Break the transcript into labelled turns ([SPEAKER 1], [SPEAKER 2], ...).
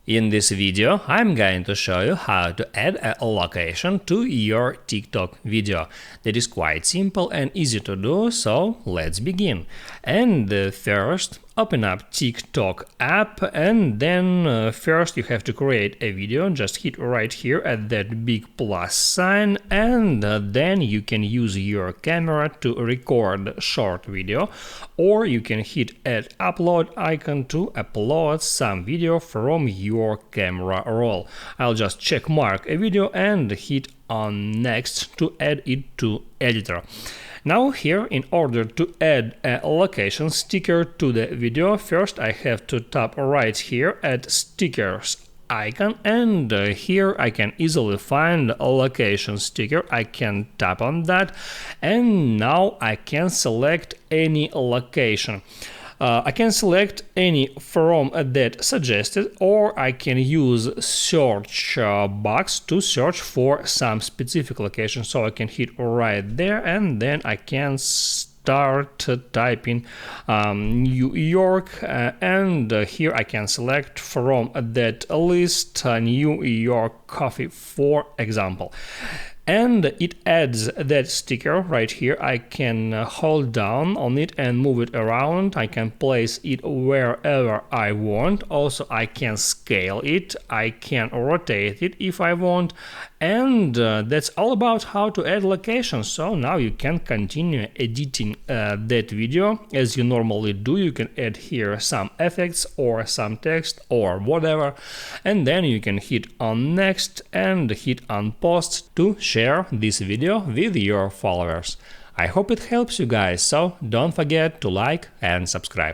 [SPEAKER 1] In this video, I'm going to show you how to add a location to your TikTok video. That is quite simple and easy to do, so let's begin. And first, open up TikTok app, and then first you have to create a video. Just hit right here at that big plus sign, and then you can use your camera to record short video, or you can hit add upload icon to upload some video from your camera roll. I'll just check mark a video and hit on next to add it to editor. Now here, in order to add a location sticker to the video, first I have to tap right here at stickers icon, and here I can easily find a location sticker. I can tap on that, and now I can select any location. I can select any from that suggested, or I can use search box to search for some specific location. So I can hit right there, and then I can start typing New York, and here I can select from that list New York coffee, for example. And it adds that sticker right here. I can hold down on it and move it around. I can place it wherever I want. Also, I can scale it. I can rotate it if I want. And that's all about how to add locations. So now you can continue editing that video as you normally do. You can add here some effects or some text or whatever, and then you can hit on next and hit on post to share this video with your followers. I hope it helps you guys, so don't forget to like and subscribe.